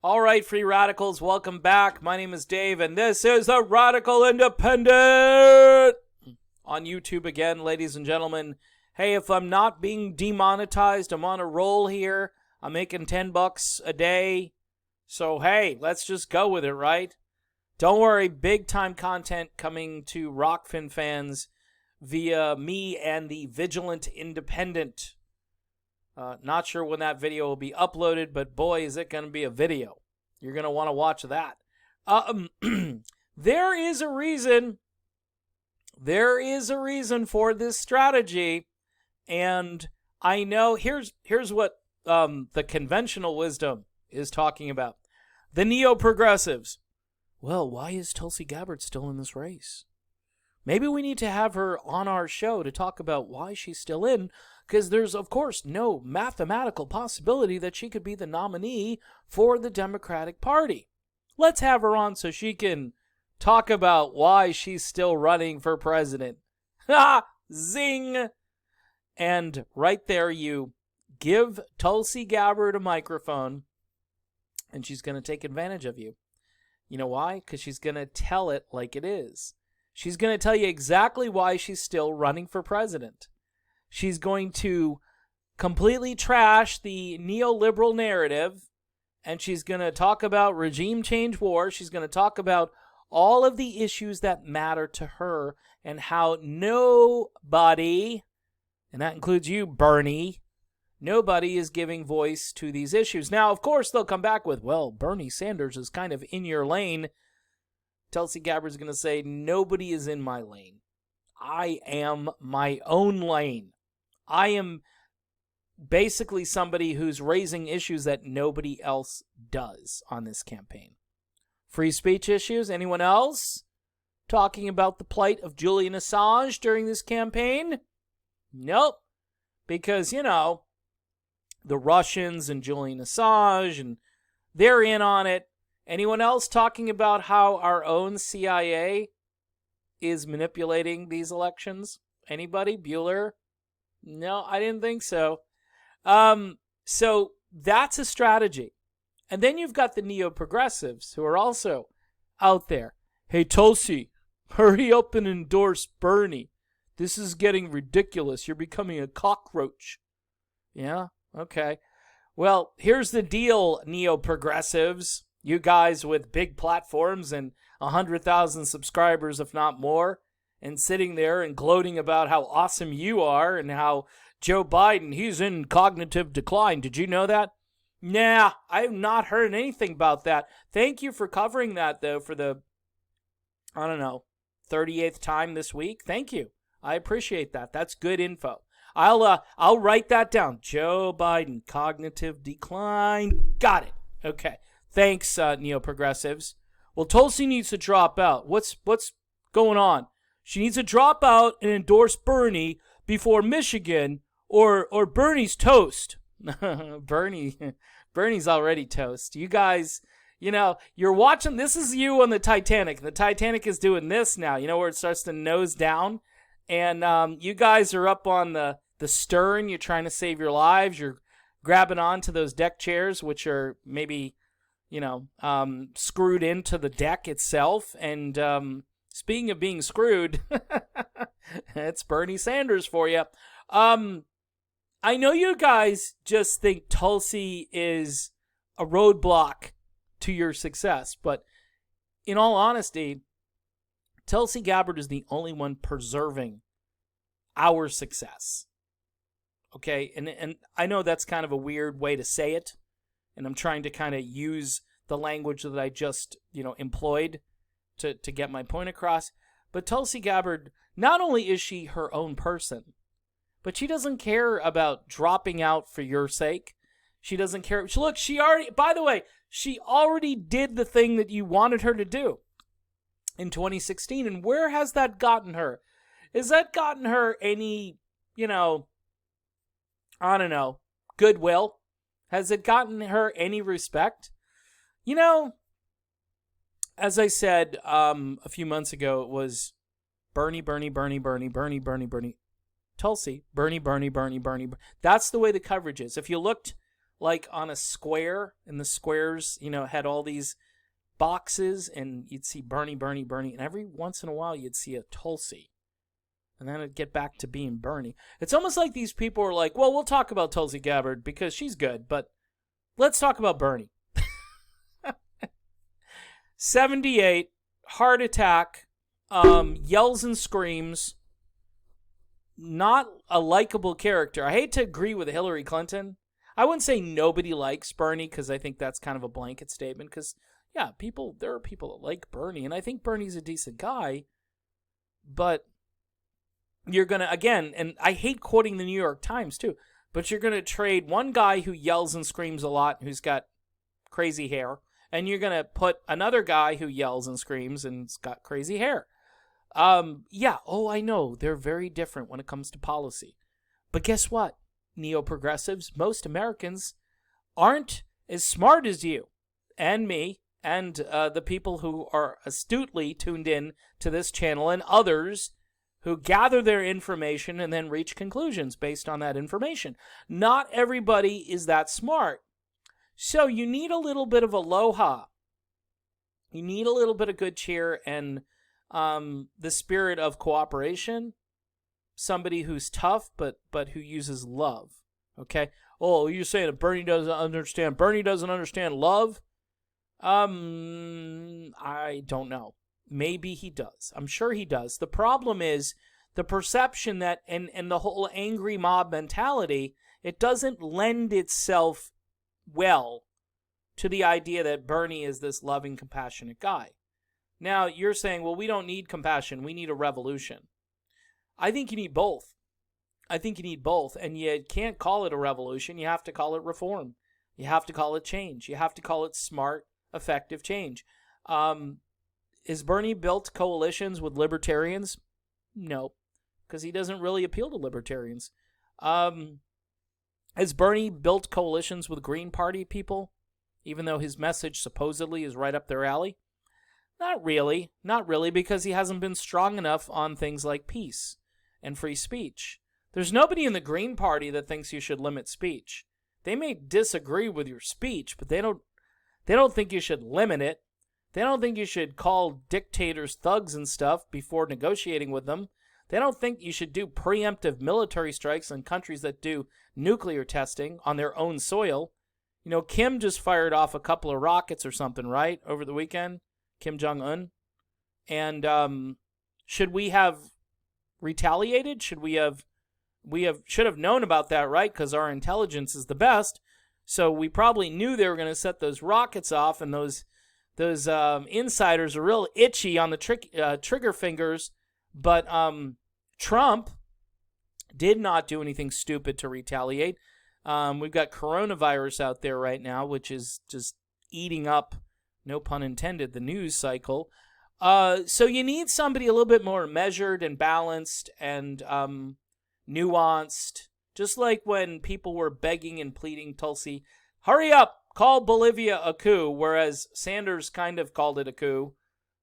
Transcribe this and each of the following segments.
All right, free radicals, welcome back. My name is Dave, and this is the Radical Independent on YouTube again, ladies and gentlemen. Hey, if I'm not being demonetized, I'm on a roll here. I'm making $10 a day. So, hey, let's just go with it, right? Don't worry, big-time content coming to Rockfin fans via me and the Vigilant Independent. Not sure when that video will be uploaded, but boy, is it going to be a video. You're going to want to watch that. There is a reason. There is a reason for this strategy, and I know here's what the conventional wisdom is talking about. The neo-progressives. Well, why is Tulsi Gabbard still in this race? Maybe we need to have her on our show to talk about why she's still in, because there's, of course, no mathematical possibility that she could be the nominee for the Democratic Party. Let's have her on so she can talk about why she's still running for president. Ha! Zing! And right there, you give Tulsi Gabbard a microphone, and she's going to take advantage of you. You know why? Because she's going to tell it like it is. She's going to tell you exactly why she's still running for president. She's going to completely trash the neoliberal narrative, and she's going to talk about regime change war. She's going to talk about all of the issues that matter to her and how nobody, and that includes you, Bernie, nobody is giving voice to these issues. Now, of course, they'll come back with, well, Bernie Sanders is kind of in your lane. Tulsi Gabbard's going to say, nobody is in my lane. I am my own lane. I am basically somebody who's raising issues that nobody else does on this campaign. Free speech issues, anyone else? Talking about the plight of Julian Assange during this campaign? Nope. Because, you know, the Russians and Julian Assange, and they're in on it. Anyone else talking about how our own CIA is manipulating these elections? Anybody? Bueller? No, I didn't think so. So that's a strategy. And then you've got the neo-progressives who are also out there. Hey, Tulsi, hurry up and endorse Bernie. This is getting ridiculous. You're becoming a cockroach. Yeah? Okay. Well, here's the deal, neo-progressives. You guys with big platforms and 100,000 subscribers, if not more, and sitting there and gloating about how awesome you are and how Joe Biden, he's in cognitive decline. Did you know that? Nah, I have not heard anything about that. Thank you for covering that, though, for the, 38th time this week. Thank you. I appreciate that. That's good info. I'll write that down. Joe Biden, cognitive decline. Got it. Okay. Thanks, neo-progressives. Well, Tulsi needs to drop out. What's going on? She needs to drop out and endorse Bernie before Michigan, or Bernie's toast. Bernie's already toast. You guys, you're watching. This is you on the Titanic. The Titanic is doing this now. You know where it starts to nose down, and you guys are up on the stern. You're trying to save your lives. You're grabbing onto those deck chairs, which are maybe screwed into the deck itself. And speaking of being screwed, it's Bernie Sanders for you. I know you guys just think Tulsi is a roadblock to your success, but in all honesty, Tulsi Gabbard is the only one preserving our success. Okay, and I know that's kind of a weird way to say it, and I'm trying to kind of use the language that I just, employed to get my point across. But Tulsi Gabbard, not only is she her own person, but she doesn't care about dropping out for your sake. She doesn't care. Look, by the way, she already did the thing that you wanted her to do in 2016. And where has that gotten her? Has that gotten her any, goodwill? Has it gotten her any respect? As I said a few months ago, it was Bernie, Bernie, Bernie, Bernie, Bernie, Bernie, Bernie. Tulsi, Bernie, Bernie, Bernie, Bernie. That's the way the coverage is. If you looked like on a square, and the squares, had all these boxes, and you'd see Bernie, Bernie, Bernie, and every once in a while you'd see a Tulsi. And then it'd get back to being Bernie. It's almost like these people are like, well, we'll talk about Tulsi Gabbard because she's good, but let's talk about Bernie. 78, heart attack, yells and screams, not a likable character. I hate to agree with Hillary Clinton. I wouldn't say nobody likes Bernie because I think that's kind of a blanket statement because, yeah, there are people that like Bernie, and I think Bernie's a decent guy, but you're going to, again, and I hate quoting the New York Times too, but you're going to trade one guy who yells and screams a lot, who's got crazy hair, and you're going to put another guy who yells and screams and's got crazy hair. I know, they're very different when it comes to policy. But guess what? Neo-progressives, most Americans aren't as smart as you and me and the people who are astutely tuned in to this channel and others who gather their information and then reach conclusions based on that information. Not everybody is that smart. So you need a little bit of aloha. You need a little bit of good cheer and the spirit of cooperation. Somebody who's tough, but who uses love. Okay? Oh, you're saying that Bernie doesn't understand love? I don't know. Maybe he does. I'm sure he does. The problem is the perception that, and the whole angry mob mentality, it doesn't lend itself well to the idea that Bernie is this loving, compassionate guy. Now, you're saying, well, we don't need compassion. We need a revolution. I think you need both. And you can't call it a revolution. You have to call it reform. You have to call it change. You have to call it smart, effective change. Is Bernie built coalitions with libertarians? No, because he doesn't really appeal to libertarians. Has Bernie built coalitions with Green Party people, even though his message supposedly is right up their alley? Not really, because he hasn't been strong enough on things like peace and free speech. There's nobody in the Green Party that thinks you should limit speech. They may disagree with your speech, but they don't think you should limit it. They don't think you should call dictators thugs and stuff before negotiating with them. They don't think you should do preemptive military strikes in countries that do nuclear testing on their own soil. Kim just fired off a couple of rockets or something, right, over the weekend? Kim Jong-un. And should we have retaliated? Should have known about that, right? Because our intelligence is the best. So we probably knew they were going to set those rockets off, and those insiders are real itchy on the trigger fingers. But Trump did not do anything stupid to retaliate. We've got coronavirus out there right now, which is just eating up, no pun intended, the news cycle. So you need somebody a little bit more measured and balanced and nuanced. Just like when people were begging and pleading Tulsi, hurry up, call Bolivia a coup, whereas Sanders kind of called it a coup.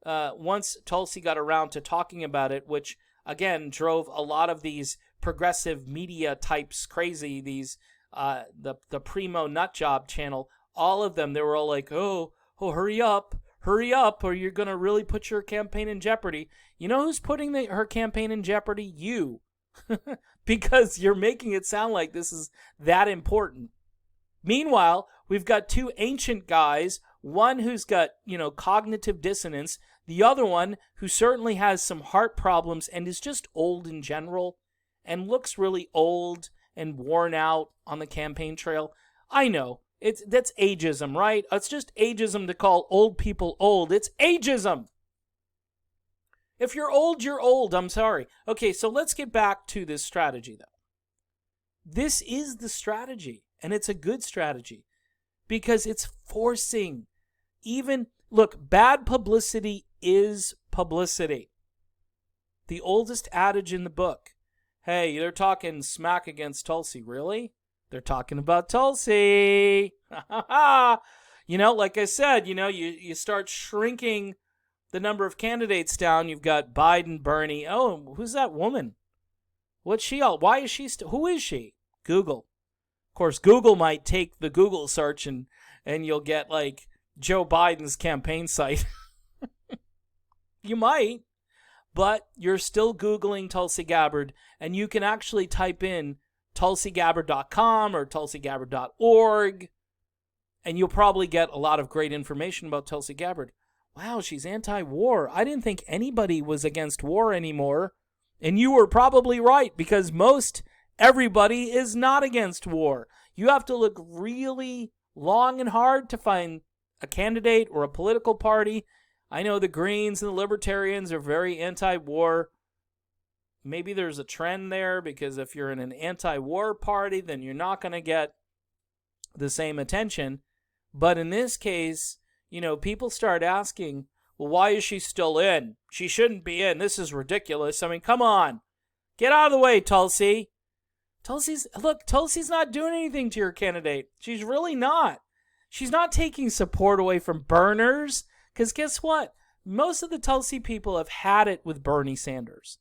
Once Tulsi got around to talking about it, which, again, drove a lot of these progressive media types crazy, these the Primo Nutjob channel, all of them, they were all like, oh, hurry up, or you're going to really put your campaign in jeopardy. You know who's putting her campaign in jeopardy? You. Because you're making it sound like this is that important. Meanwhile, we've got two ancient guys, one who's got, cognitive dissonance, the other one who certainly has some heart problems and is just old in general and looks really old and worn out on the campaign trail. I know, that's ageism, right? It's just ageism to call old people old. It's ageism. If you're old, you're old. I'm sorry. Okay, so let's get back to this strategy, though. This is the strategy, and it's a good strategy because it's forcing look, bad publicity is publicity. The oldest adage in the book. Hey, they're talking smack against Tulsi. Really? They're talking about Tulsi. Like I said, you start shrinking the number of candidates down. You've got Biden, Bernie. Oh, who's that woman? What's she all? Why is she who is she? Google. Of course, Google might take the Google search and you'll get like Joe Biden's campaign site. You might, but you're still Googling Tulsi Gabbard, and you can actually type in tulsigabbard.com or tulsigabbard.org, and you'll probably get a lot of great information about Tulsi Gabbard. Wow, she's anti-war. I didn't think anybody was against war anymore. And you were probably right, because everybody is not against war. You have to look really long and hard to find a candidate or a political party. I know the Greens and the Libertarians are very anti-war. Maybe there's a trend there, because if you're in an anti-war party, then you're not going to get the same attention. But in this case, people start asking, well, why is she still in? She shouldn't be in. This is ridiculous. I mean, come on. Get out of the way, Tulsi. Tulsi's not doing anything to your candidate. She's really not. She's not taking support away from burners. Because guess what? Most of the Tulsi people have had it with Bernie Sanders.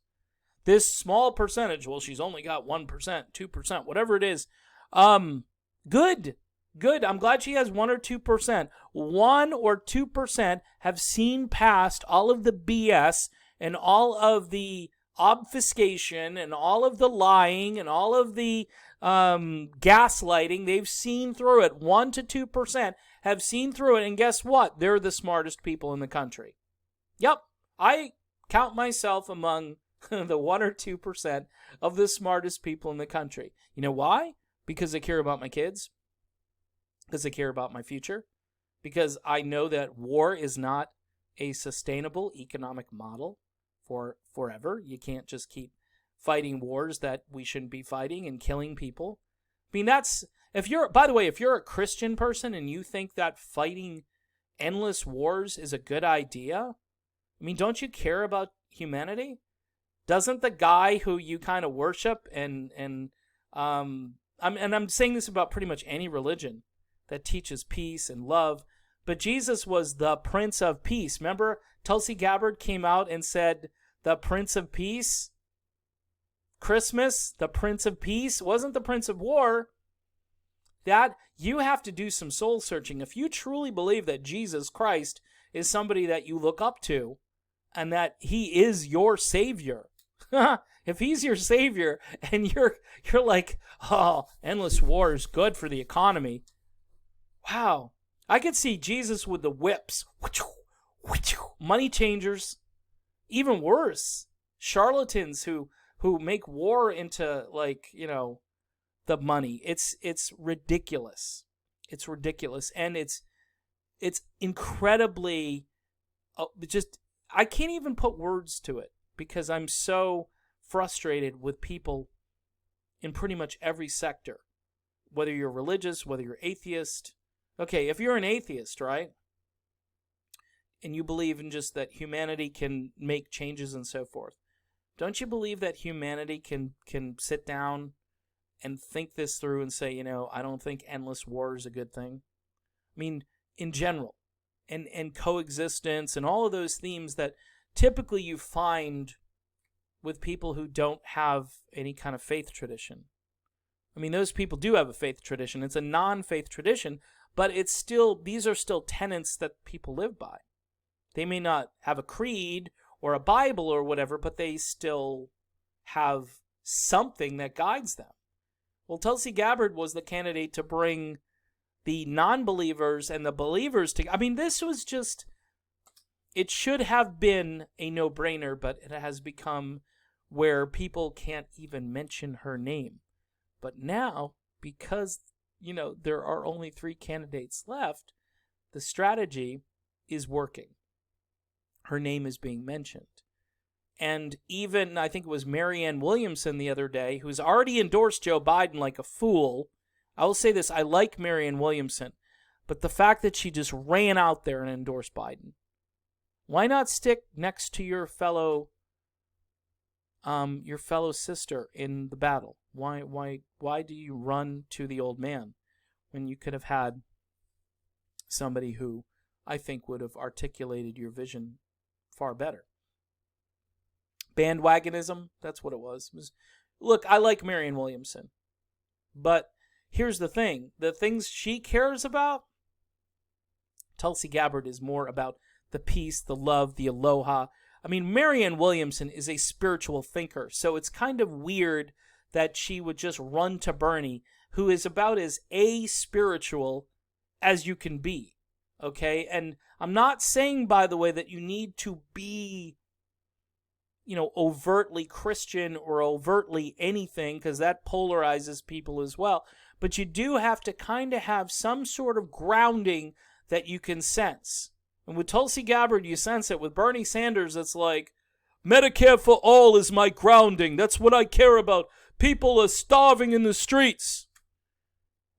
This small percentage, well, she's only got 1%, 2%, whatever it is. Good. I'm glad she has 1 or 2%. 1 or 2% have seen past all of the BS and all of the obfuscation and all of the lying and all of the gaslighting. They've seen through it. 1 to 2% have seen through it, and guess what? They're the smartest people in the country. Yep, I count myself among the 1 or 2% of the smartest people in the country. You know why? Because I care about my kids. Because I care about my future. Because I know that war is not a sustainable economic model for forever. You can't just keep fighting wars that we shouldn't be fighting and killing people. I mean, if you're a Christian person and you think that fighting endless wars is a good idea, I mean, don't you care about humanity? Doesn't the guy who you kind of worship and I'm saying this about pretty much any religion that teaches peace and love, but Jesus was the Prince of Peace. Remember, Tulsi Gabbard came out and said, the Prince of Peace? Christmas, the Prince of Peace, wasn't the Prince of War. That, you have to do some soul searching. If you truly believe that Jesus Christ is somebody that you look up to and that he is your savior, if he's your savior and you're like, oh, endless war is good for the economy. Wow. I could see Jesus with the whips, money changers, even worse, charlatans who make war into, like, the money. It's ridiculous. It's ridiculous. And it's incredibly, I can't even put words to it because I'm so frustrated with people in pretty much every sector, whether you're religious, whether you're atheist. Okay, if you're an atheist, right, and you believe in just that humanity can make changes and so forth, don't you believe that humanity can sit down and think this through and say, I don't think endless war is a good thing? I mean, in general, and coexistence and all of those themes that typically you find with people who don't have any kind of faith tradition. I mean, those people do have a faith tradition. It's a non-faith tradition, but these are still tenets that people live by. They may not have a creed or a Bible or whatever, but they still have something that guides them. Well, Tulsi Gabbard was the candidate to bring the non-believers and the believers together. I mean, this was just, it should have been a no-brainer, but it has become where people can't even mention her name. But now, because, there are only 3 candidates left, the strategy is working. Her name is being mentioned. And even, I think it was Marianne Williamson the other day, who's already endorsed Joe Biden like a fool. I will say this, I like Marianne Williamson, but the fact that she just ran out there and endorsed Biden. Why not stick next to your fellow sister in the battle? Why do you run to the old man when you could have had somebody who I think would have articulated your vision far better? Bandwagonism, that's what it was. Look, I like Marianne Williamson, but here's the thing. The things she cares about, Tulsi Gabbard is more about the peace, the love, the aloha. I mean, Marianne Williamson is a spiritual thinker, so it's kind of weird that she would just run to Bernie, who is about as aspiritual as you can be, okay? And I'm not saying, by the way, that you need to be, overtly Christian or overtly anything, because that polarizes people as well. But you do have to kind of have some sort of grounding that you can sense. And with Tulsi Gabbard, you sense it. With Bernie Sanders, it's like, Medicare for all is my grounding. That's what I care about. People are starving in the streets.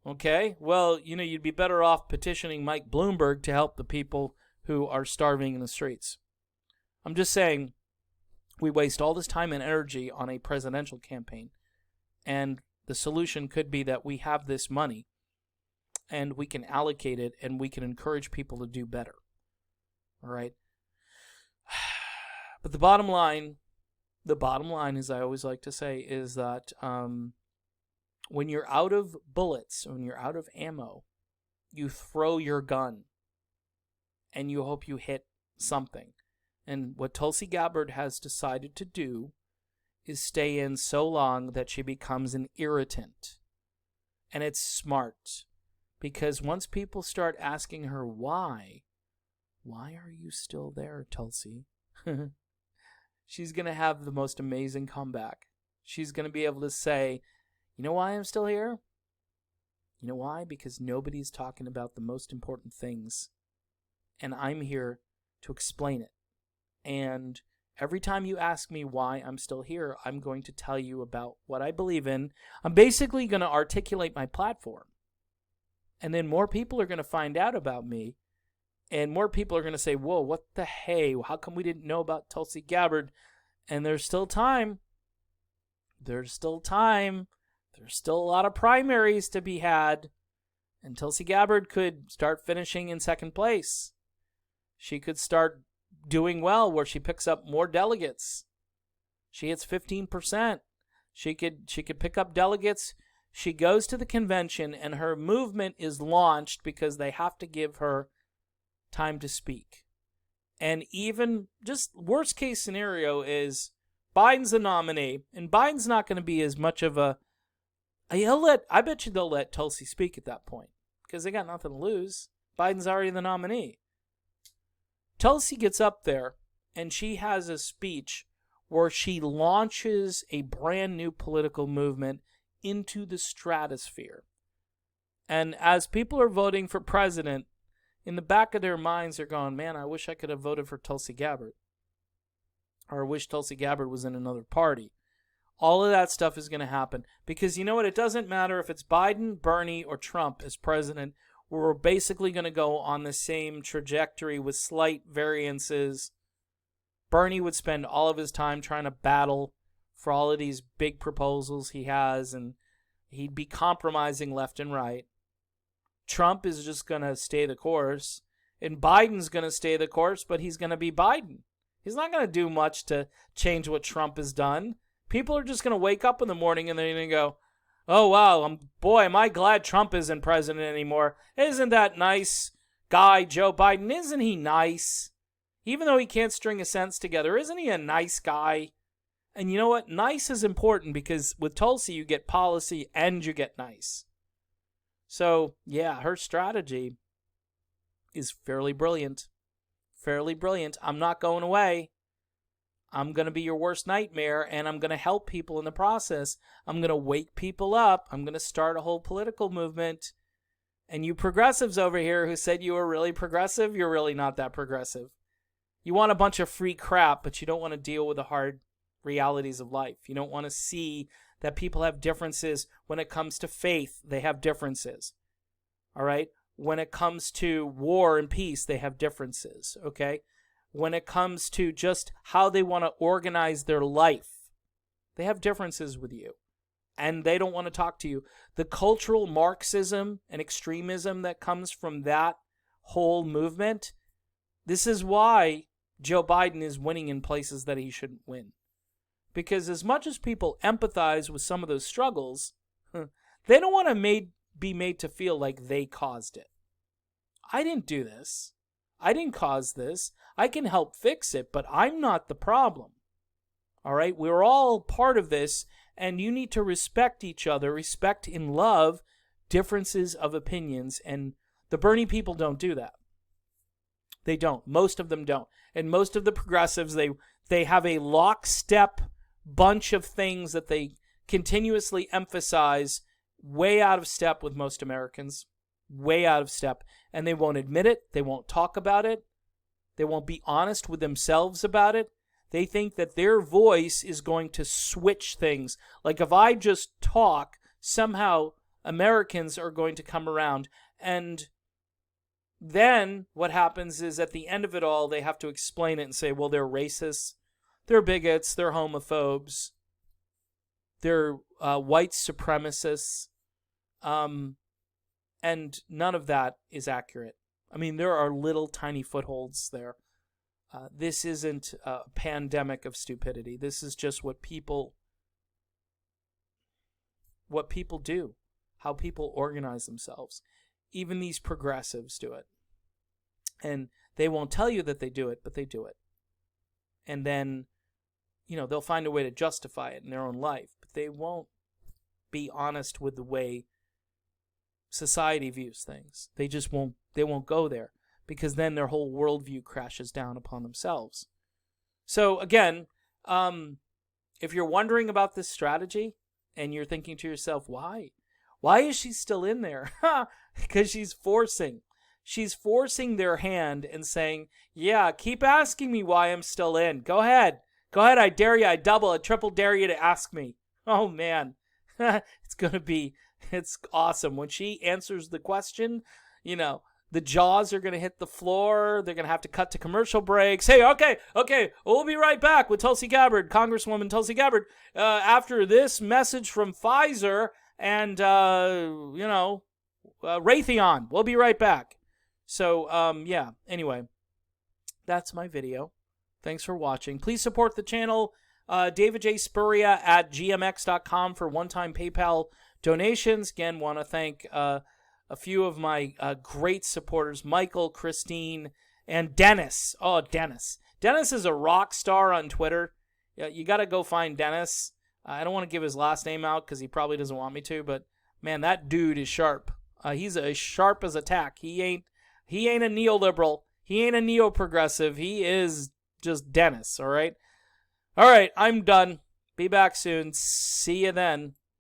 Okay, well, you'd be better off petitioning Mike Bloomberg to help the people who are starving in the streets. I'm just saying, we waste all this time and energy on a presidential campaign. And the solution could be that we have this money and we can allocate it and we can encourage people to do better. All right. But the bottom line, as I always like to say, is that when you're out of bullets, when you're out of ammo, you throw your gun and you hope you hit something. And what Tulsi Gabbard has decided to do is stay in so long that she becomes an irritant. And it's smart, because once people start asking her why are you still there, Tulsi? She's going to have the most amazing comeback. She's going to be able to say, you know why I'm still here? You know why? Because nobody's talking about the most important things. And I'm here to explain it. And every time you ask me why I'm still here, I'm going to tell you about what I believe in. I'm basically going to articulate my platform. And then more people are going to find out about me. And more people are going to say, whoa, what the hey? How come we didn't know about Tulsi Gabbard? And there's still time. There's still time. There's still a lot of primaries to be had. And Tulsi Gabbard could start finishing in second place. She could start doing well where she picks up more delegates. She hits 15%. She could pick up delegates. She goes to the convention and her movement is launched because they have to give her time to speak. And even just worst case scenario is Biden's the nominee, and Biden's not going to be as much of a. I bet you they'll let Tulsi speak at that point because they got nothing to lose. Biden's already the nominee. Tulsi gets up there and she has a speech where she launches a brand new political movement into the stratosphere. And as people are voting for president, in the back of their minds, they're going, man, I wish I could have voted for Tulsi Gabbard. Or I wish Tulsi Gabbard was in another party. All of that stuff is going to happen. Because you know what? It doesn't matter if it's Biden, Bernie, or Trump as president. We're basically going to go on the same trajectory with slight variances. Bernie would spend all of his time trying to battle for all of these big proposals he has, and he'd be compromising left and right. Trump is just going to stay the course, and Biden's going to stay the course, but he's going to be Biden. He's not going to do much to change what Trump has done. People are just going to wake up in the morning and they're going to go, oh, wow, boy, am I glad Trump isn't president anymore. Isn't that nice guy, Joe Biden? Isn't he nice? Even though he can't string a sentence together, isn't he a nice guy? And you know what? Nice is important because with Tulsi, you get policy and you get nice. So, yeah, her strategy is fairly brilliant. Fairly brilliant. I'm not going away. I'm going to be your worst nightmare, and I'm going to help people in the process. I'm going to wake people up. I'm going to start a whole political movement. And you progressives over here who said you were really progressive, you're really not that progressive. You want a bunch of free crap, but you don't want to deal with the hard realities of life. You don't want to see that people have differences. When it comes to faith, they have differences. All right? When it comes to war and peace, they have differences. Okay? When it comes to just how they want to organize their life, they have differences with you. And they don't want to talk to you. The cultural Marxism and extremism that comes from that whole movement, this is why Joe Biden is winning in places that he shouldn't win. Because as much as people empathize with some of those struggles, they don't want to be made to feel like they caused it. I didn't do this. I didn't cause this. I can help fix it, but I'm not the problem. All right? We're all part of this, and you need to respect each other, respect and love differences of opinions, and the Bernie people don't do that. They don't. Most of them don't. And most of the progressives, they have a lockstep bunch of things that they continuously emphasize, way out of step with most Americans. Way out of step. And they won't admit it. They won't talk about it. They won't be honest with themselves about it. They think that their voice is going to switch things. Like if I just talk, somehow Americans are going to come around. And then what happens is at the end of it all, they have to explain it and say, well, they're racists, they're bigots, they're homophobes, they're white supremacists. And none of that is accurate. I mean, there are little tiny footholds there. This isn't a pandemic of stupidity. This is just what people do, how people organize themselves. Even these progressives do it. And they won't tell you that they do it, but they do it. And then, they'll find a way to justify it in their own life, but they won't be honest with the way society views things. They won't go there, because then their whole worldview crashes down upon themselves. So again, if you're wondering about this strategy and you're thinking to yourself, why is she still in there? Because she's forcing their hand and saying, yeah, keep asking me why I'm still in. Go ahead, I dare you, I double, I triple dare you to ask me. Oh man, it's awesome. When she answers the question, the jaws are going to hit the floor. They're going to have to cut to commercial breaks. Hey, okay, we'll be right back with Tulsi Gabbard, Congresswoman Tulsi Gabbard, after this message from Pfizer and, Raytheon. We'll be right back. So, anyway, that's my video. Thanks for watching. Please support the channel, David J. Spuria at gmx.com for one-time PayPal donations. Again, want to thank a few of my great supporters, Michael, Christine, and Dennis. Oh, Dennis. Dennis is a rock star on Twitter. You got to go find Dennis. I don't want to give his last name out because he probably doesn't want me to, but man, that dude is sharp. He's as sharp as a tack. He ain't a neoliberal. He ain't a neo-progressive. He is just Dennis, all right? All right, I'm done. Be back soon. See you then.